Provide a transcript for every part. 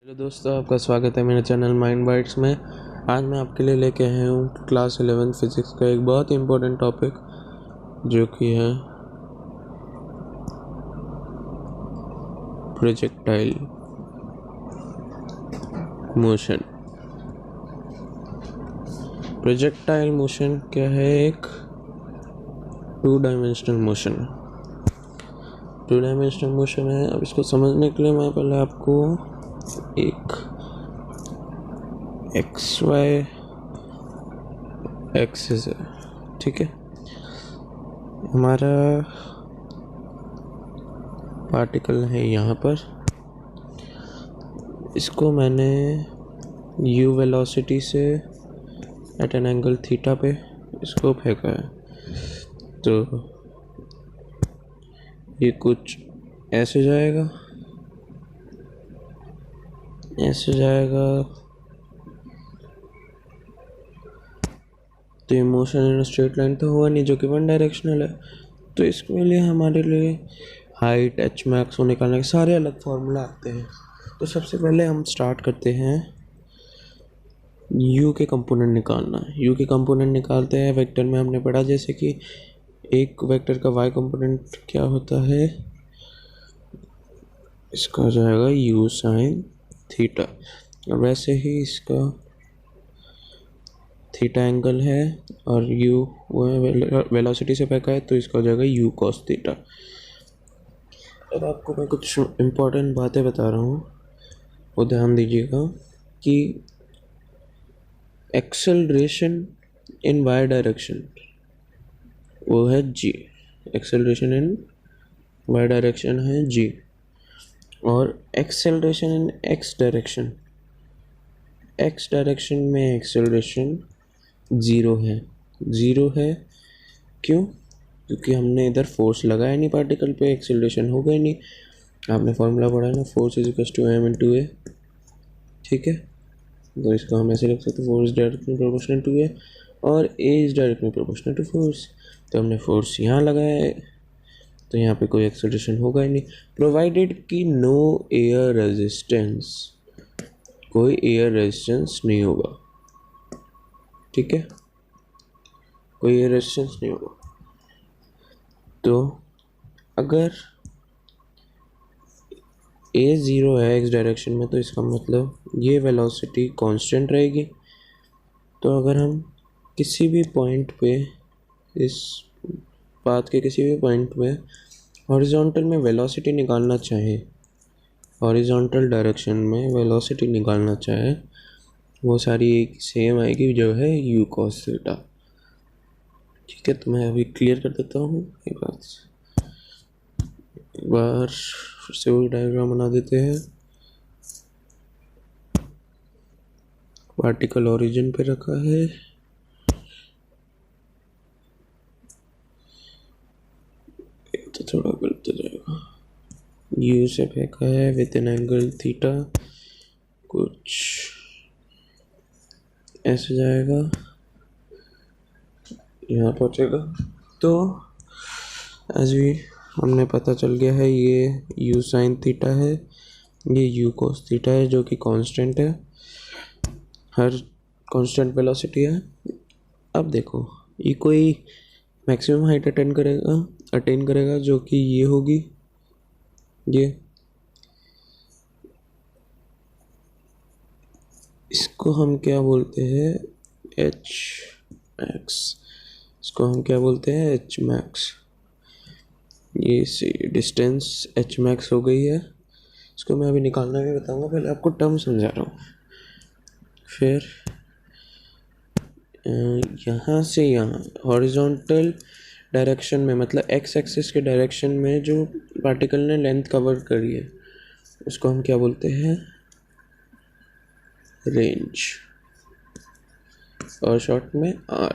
Hello दोस्तों, आपका स्वागत है मेरे चैनल माइंड बाइट्स में। आज मैं आपके लिए लेके आया हूँ क्लास 11 फिज़िक्स का एक बहुत ही इम्पोर्टेंट टॉपिक जो कि है प्रोजेक्टाइल मोशन। प्रोजेक्टाइल मोशन क्या है? एक टू डायमेंशनल मोशन है। अब इसको समझने के लिए मैं पहले आपको एक एक्स वाई एक्सिस है, ठीक है। हमारा पार्टिकल है यहाँ पर, इसको मैंने u वेलोसिटी से एट एन एंगल थीटा पे इसको फेंका है। तो ये कुछ ऐसे जाएगा, तो ये मोशन इन स्ट्रेट लाइन तो हुआ नहीं, जो कि वन डायरेक्शनल है। तो इसके लिए हमारे लिए हाइट एच मैक्स को निकालने के सारे अलग फार्मूला आते हैं। तो सबसे पहले हम स्टार्ट करते हैं u के कंपोनेंट निकालना। u के कंपोनेंट निकालते हैं वेक्टर में। हमने पढ़ा जैसे कि एक वेक्टर का y कंपोनेंट क्या होता है, इसका हो जाएगा u साइन थीटा। और वैसे ही इसका थीटा एंगल है और u वो वेलोसिटी से फेंका है, तो इसका हो जाएगा u cos थीटा। अब आपको मैं कुछ इम्पोर्टेंट बातें बता रहा हूँ, वो ध्यान दीजिएगा कि एक्सेलरेशन इन वाई डायरेक्शन वो है g। Acceleration in y direction है g, और एक्सेलरेशन इन x डायरेक्शन में एक्सेलरेशन ज़ीरो है। क्यों? क्योंकि हमने इधर फोर्स लगाया नहीं पार्टिकल पे, एक्सेलरेशन हो गई नहीं। आपने फॉर्मूला पढ़ा है ना, force is equal to m into A, ठीक है। तो इसको हम ऐसे लिख सकते हैं, force directly proportional to A और A is directly proportional to force. तो हमने फोर्स यहाँ लगाया है, तो यहाँ पे कोई एक्सेलरेशन होगा ही नहीं, प्रोवाइडेड कि नो एयर रेजिस्टेंस, कोई एयर रेजिस्टेंस नहीं होगा, ठीक है, कोई एयर रेजिस्टेंस नहीं होगा। तो अगर a ज़ीरो है x डायरेक्शन में, तो इसका मतलब ये वेलोसिटी कांस्टेंट रहेगी। तो अगर हम किसी भी पॉइंट पे, इस पाथ के किसी भी पॉइंट पे हॉरिजॉन्टल में वेलोसिटी निकालना चाहे, हॉरिजॉन्टल डायरेक्शन में वेलोसिटी निकालना चाहे, वो सारी एक सेम आएगी जो है u cos थीटा, ठीक है। तो मैं अभी क्लियर कर देता हूँ ये बात। एक बार फिर से वो डायग्राम बना देते हैं। पार्टिकल ओरिजिन पे रखा है, तो थोड़ा गलत हो जाएगा। u से फेंका है विद एन एंगल थीटा, कुछ ऐसे जाएगा, यहाँ पहुँचेगा। तो एज वी हमने पता चल गया है, ये u साइन थीटा है, ये u cos थीटा है, जो कि कांस्टेंट है, हर कांस्टेंट वेलोसिटी है। अब देखो, ये कोई मैक्सिमम हाइट अटेन करेगा जो कि ये होगी, ये इसको हम क्या बोलते हैं, एच मैक्स, इसको हम क्या बोलते हैं, एच मैक्स। ये सी डिस्टेंस एच मैक्स हो गई है। इसको मैं अभी निकालना भी बताऊंगा, पहले आपको टर्म समझा रहा हूँ। फिर यहाँ से यहाँ हॉरिजॉन्टल डायरेक्शन में, मतलब एक्स एक्सिस के डायरेक्शन में जो पार्टिकल ने लेंथ कवर करी है, उसको हम क्या बोलते हैं, रेंज, और शॉर्ट में आर,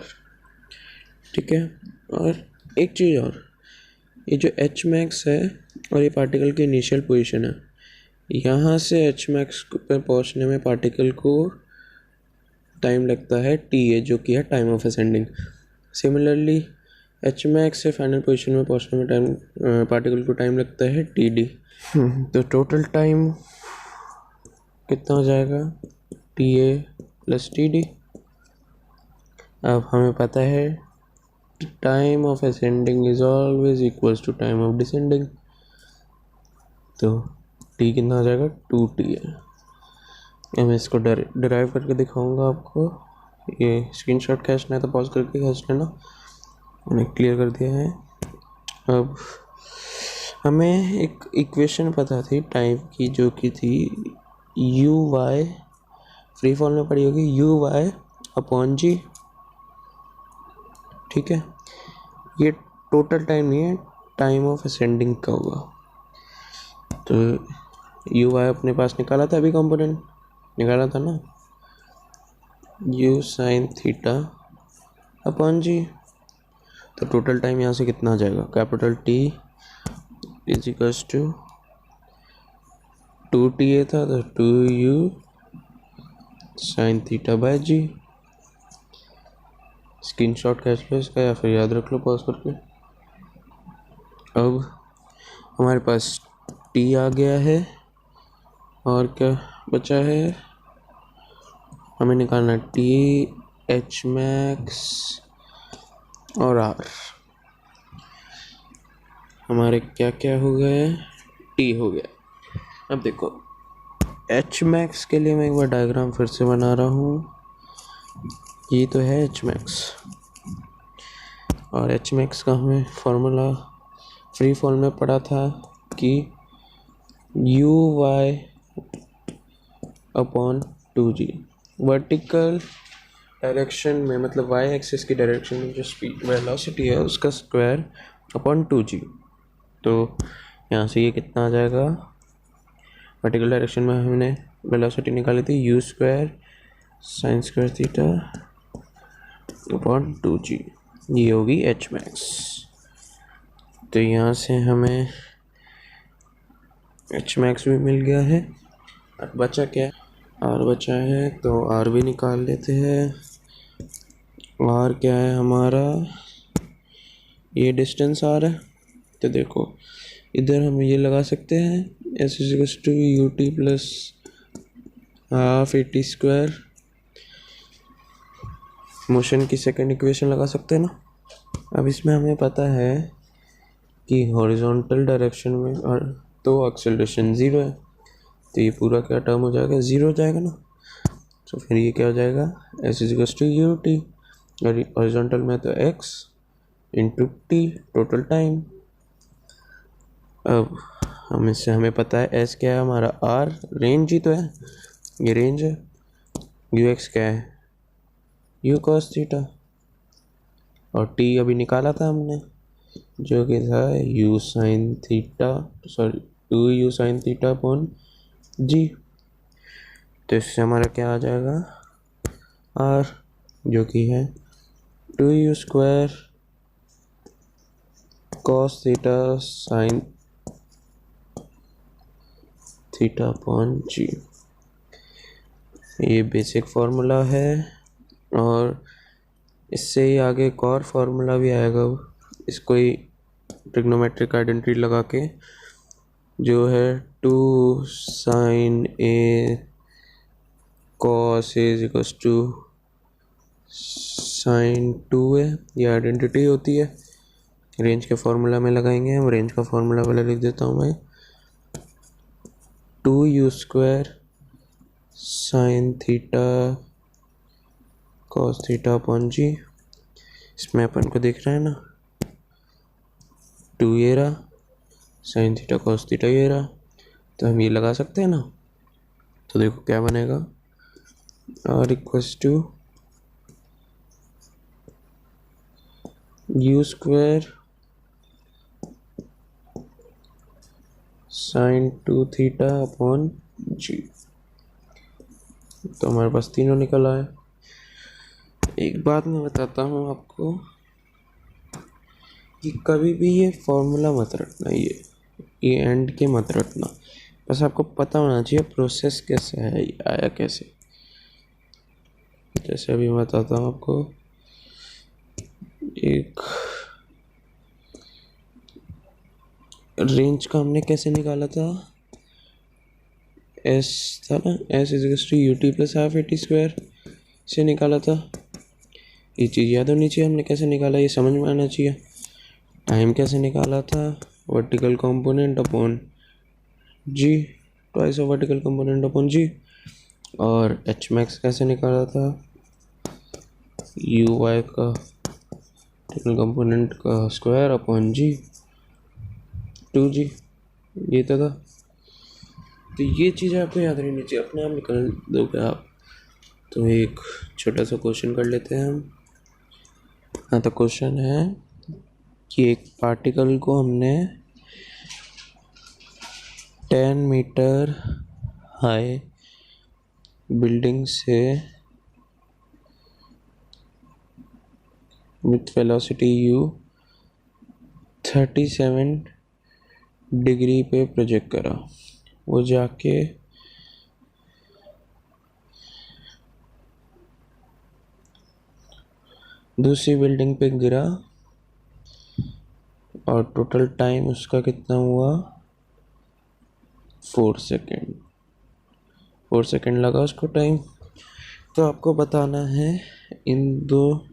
ठीक है। और एक चीज़ और, ये जो एच मैक्स है और ये पार्टिकल की इनिशियल पोजीशन है, यहाँ से एच मैक्स पर पहुँचने में पार्टिकल को टाइम लगता है टी ए, जो कि है time of ascending. Similarly H max से फाइनल पोजीशन में पहुँचने में पार्टिकल को टाइम लगता है टी डी। तो टोटल टाइम कितना हो जाएगा, T A plus T D. अब हमें पता है time of ascending is always equals to time of descending, तो टी कितना हो जाएगा, 2t है। मैं इसको डिराइव करके दिखाऊंगा आपको। ये स्क्रीनशॉट खींचना है तो पॉज करके खींच लेना, मैंने क्लियर कर दिया है। अब हमें एक इक्वेशन पता थी टाइम की, जो कि थी यू वाई, फ्री फॉल में पड़ी होगी, यू वाई अपॉन जी। ठीक है, ये टोटल टाइम नहीं है, टाइम ऑफ असेंडिंग का होगा। तो यू वाई अपने पास निकाला था, अभी कंपोनेंट निकाला था ना, u sine theta upon g. तो टोटल टाइम यहाँ से कितना आ जाएगा, capital T is equals to 2ta था तो 2u sine theta by g. Screenshot खींच लो इसका या फिर याद रख लो पॉज करके। अब हमारे पास t आ गया है, और क्या बचा है, हमें निकालना t, एच मैक्स और r। हमारे क्या क्या हो गए, t हो गया। अब देखो एच मैक्स के लिए मैं एक बार डायग्राम फिर से बना रहा हूँ। ये तो है एच मैक्स, और एच मैक्स का हमें फॉर्मूला फ्री फॉल में पढ़ा था कि u y upon 2g। Vertical direction में, मतलब वाई एक्सिस की डायरेक्शन में जो स्पीड वेलोसिटी है उसका स्क्वायर अपॉन 2g। तो यहाँ से ये कितना आ जाएगा, वर्टिकल डायरेक्शन में हमने वेलोसिटी निकाली थी you square sine square theta upon 2g, ये होगी एच मैक्स। तो यहाँ से हमें एच मैक्स भी मिल गया है। अब बचा क्या, आर बचा है, तो आर भी निकाल लेते हैं। आर क्या है हमारा, ये डिस्टेंस आर है। तो देखो इधर हम ये लगा सकते हैं s is equals to u t plus half a t square, motion की सेकंड इक्वेशन लगा सकते हैं ना। अब इसमें हमें पता है कि हॉरिजॉन्टल डायरेक्शन में और तो एक्सेलरेशन 0 है, तो ये पूरा क्या टर्म हो जाएगा, 0 हो जाएगा ना। तो फिर ये क्या हो जाएगा, s is equals to u t, और हॉरिजॉन्टल में तो x into t total time. अब हमें पता है एस क्या है हमारा, आर रेंज ही तो है, ये रेंज है। यू एक्स क्या है, यू कॉस थीटा, और टी अभी निकाला था हमने जो कि था u sine theta, sorry 2u sine theta upon g. तो इससे हमारा क्या आ जाएगा, आर जो कि है 2u square cos theta sine theta upon g. ये बेसिक फार्मूला है, और इससे ही आगे एक और फार्मूला भी आएगा, इसको ही ट्रिग्नोमेट्रिक आइडेंटिटी लगा के, जो है 2 sine A cos A is equals to sine 2 है। ये आइडेंटिटी होती है, रेंज के फार्मूला में लगाएंगे हम। रेंज का फार्मूला पहले लिख देता हूँ मैं, 2u square sine theta cos theta upon g. इसमें अपन को दिख रहा है ना 2 ये रहा, साइन थीटा कॉस थीटा ये रहा, तो हम ये लगा सकते हैं ना। तो देखो क्या बनेगा, R equals to u square sine 2 theta upon g. तो हमारे पास तीनों निकल आए। एक बात मैं बताता हूँ आपको कि कभी भी ये फॉर्मूला मत रखना, ये एंड के मत रखना, बस आपको पता होना चाहिए प्रोसेस कैसे है, ये आया कैसे। जैसे अभी मैं बताता हूँ आपको, एक रेंज का हमने कैसे निकाला था, एस था ना, s is to u t plus half a t square से निकाला था। ये चीज़ याद होनी चाहिए हमने कैसे निकाला, ये समझ में आना चाहिए। टाइम कैसे निकाला था, vertical component upon g, twice of vertical component upon g. और एच मैक्स कैसे निकाला था, यू वाई का वर्टिकल कंपोनेंट का स्क्वायर अपॉन जी 2g, ये तो था। तो ये चीज़ आपको याद रहनी चाहिए, अपने आप निकाल दोगे आप। तो एक छोटा सा क्वेश्चन कर लेते हैं हम। हाँ, तो क्वेश्चन है कि एक पार्टिकल को हमने 10 मीटर हाई बिल्डिंग से विथ वेलोसिटी u 37 डिग्री पे प्रोजेक्ट करा। वो जाके दूसरी बिल्डिंग पे गिरा और टोटल टाइम उसका कितना हुआ, 4 सेकेंड। 4 सेकेंड लगा उसको टाइम। तो आपको बताना है इन दो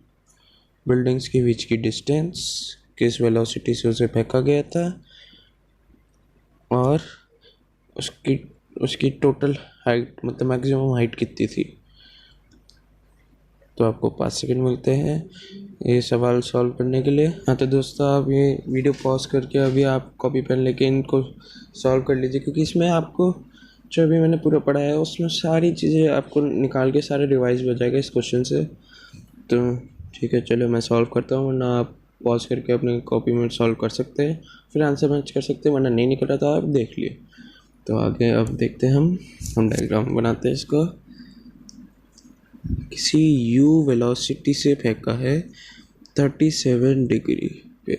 बिल्डिंग्स के बीच की डिस्टेंस, किस वेलोसिटी से उसे फेंका गया था, और उसकी उसकी टोटल हाइट, मतलब मैक्सिमम हाइट कितनी थी। तो आपको 5 सेकेंड मिलते हैं ये सवाल सॉल्व करने के लिए। हाँ, तो दोस्तों आप ये वीडियो पॉज करके अभी आप कॉपी पेन लेके इनको सॉल्व कर लीजिए, क्योंकि इसमें आपको जो अभी मैंने पूरा पढ़ा है उसमें सारी चीज़ें आपको निकाल के सारे रिवाइज हो जाएगा इस क्वेश्चन से। तो ठीक है, चलो मैं सॉल्व करता हूँ, वरना आप पॉज करके अपने कॉपी में सॉल्व कर सकते हैं, फिर आंसर मैच कर सकते हैं, वरना नहीं निकल रहा था आप देख लिए। तो आगे अब देखते हैं हम डायग्राम बनाते हैं इसको। किसी u वेलोसिटी से फेंका है 37 डिग्री पे,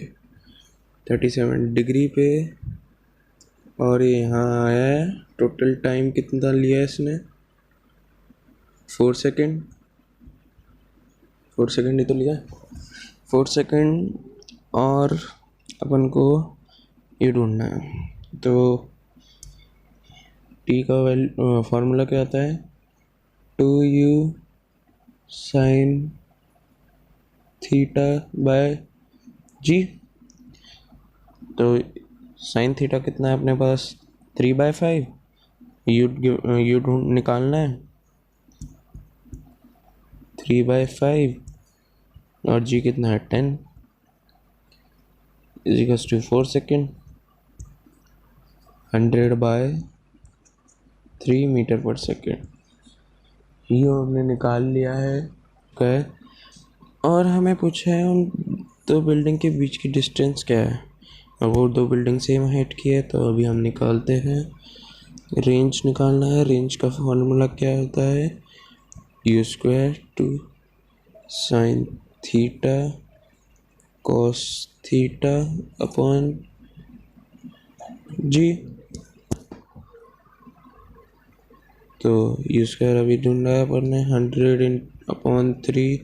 37 डिग्री पे, और यहाँ आया है। टोटल टाइम कितना लिया है इसने, 4 सेकेंड। 4 सेकेंड ही तो लिया, 4 सेकेंड। और अपन को ये ढूंढना है, तो t का फार्मूला क्या आता है, 2u साइन थीटा बाय जी। तो साइन थीटा कितना है अपने पास, 3/5। यू ढूंढ निकालना है 3/5, और जी कितना है 10 इजिकल्स टू 4 सेकेंड, 100/3 मीटर पर सेकेंड। ये हमने निकाल लिया है। और हमें पूछा है उन दो बिल्डिंग के बीच की डिस्टेंस क्या है, और वो दो बिल्डिंग सेम हाइट की है। तो अभी हम निकालते हैं, रेंज निकालना है। रेंज का फॉर्मूला क्या होता है, u square two sine theta cos theta upon g. तो यू स्क्वायर अभी ढूंढा है अपन ने, 100/3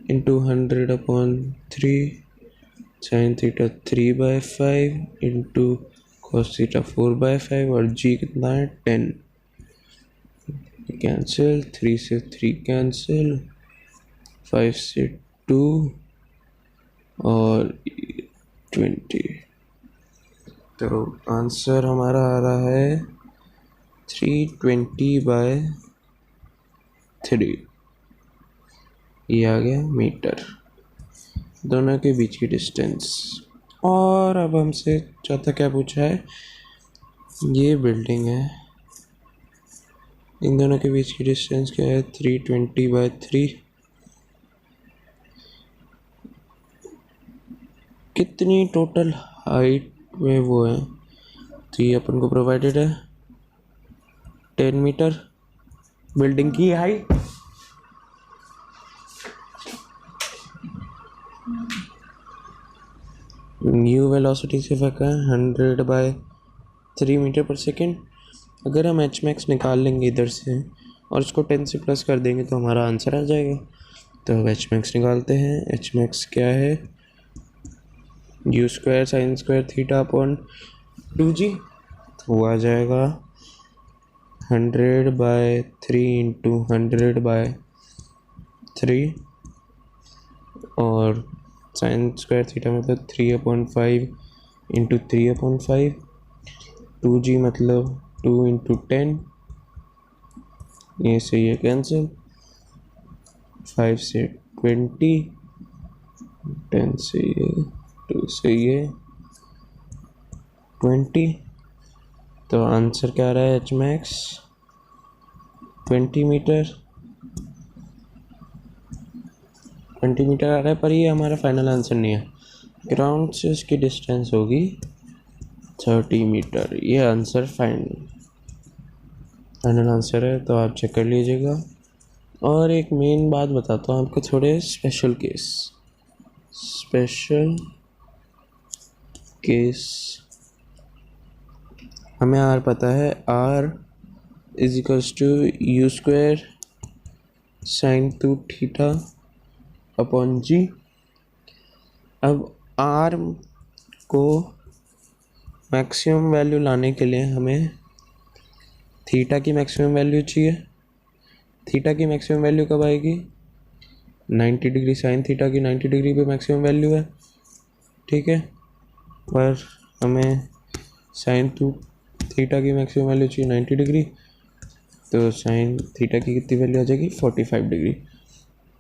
into 100/3 sine theta 3/5 into cos theta 4/5, और जी कितना है 10। कैंसिल, 3 से 3 कैंसिल, 5 से 2 और 20। तो आंसर हमारा आ रहा है 320/3। ये आ गया मीटर, दोनों के बीच की डिस्टेंस। और अब हमसे चौथा क्या पूछा है, ये बिल्डिंग है, इन दोनों के बीच की डिस्टेंस क्या है, 320/3। कितनी टोटल हाइट में वो है, तो ये अपन को प्रोवाइडेड है 10 मीटर बिल्डिंग की हाइट। न्यू वेलोसिटी से फेंका है 100/3 मीटर पर सेकेंड। अगर हम एच मैक्स निकाल लेंगे इधर से और उसको 10 से प्लस कर देंगे तो हमारा आंसर आ जाएगा। तो अब एच मैक्स निकालते हैं। एच मैक्स क्या है, u square sine square theta upon 2g। तो वो आ जाएगा 100/3 इंटू 100/3 और साइन स्क्वायर थीटा मतलब 3/5 इंटू 3/5, 2g मतलब 2 इंटू 10, ये सही है कैंसिल, 5 से 20, 10 से ये 2 से ये 20, तो आंसर क्या आ रहा है एच मैक्स 20 मीटर आ रहा है, पर ये हमारा फाइनल आंसर नहीं है। ग्राउंड से इसकी डिस्टेंस होगी 30 मीटर, ये आंसर फाइनल आंसर है, तो आप चेक कर लीजिएगा। और एक मेन बात बताता हूँ आपको, थोड़े स्पेशल केस हमें आर पता है, R is equals to u square sine 2 theta upon g. अब आर को मैक्सिमम वैल्यू लाने के लिए हमें थीटा की मैक्सिमम वैल्यू चाहिए। थीटा की मैक्सिमम वैल्यू कब आएगी? 90 डिग्री, साइन थीटा की 90 डिग्री पे मैक्सिमम वैल्यू है, ठीक है। पर हमें साइन 2 थीटा की मैक्सिमम वैल्यू चाहिए 90 डिग्री, तो साइन थीटा की कितनी वैल्यू आ जाएगी? 45 डिग्री।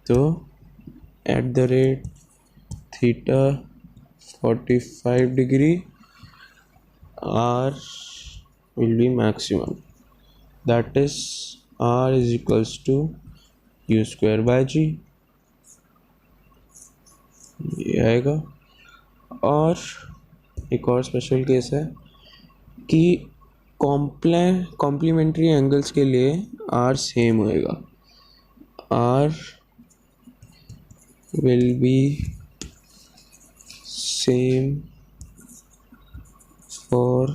तो eight the rate theta 45 degree R will be maximum, that is R is equals to U square by G, ये आएगा। और एक और स्पेशल केस है कि कॉम्प्लीमेंट्री एंगल्स के लिए R सेम होएगा, R will be same for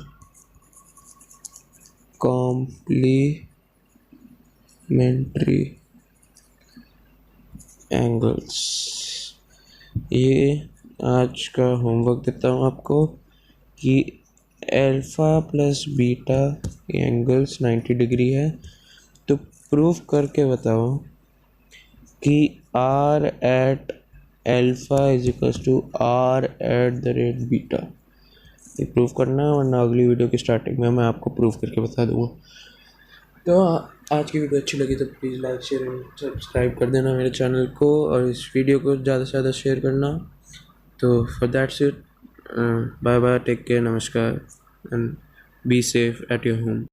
complementary angles। ये आज का होमवर्क देता हूँ आपको कि alpha plus beta angles 90 degree है, तो प्रूफ करके बताओ कि R at alpha is equals to R at the rate beta. ये प्रूफ करना है, वरना अगली वीडियो की स्टार्टिंग में मैं आपको प्रूफ करके बता दूँगा। तो आज की वीडियो अच्छी लगी तो please like share and subscribe कर देना मेरे चैनल को, और इस वीडियो को ज़्यादा से ज़्यादा शेयर करना। तो for that's it, bye bye, take care, नमस्कार and be safe at your home.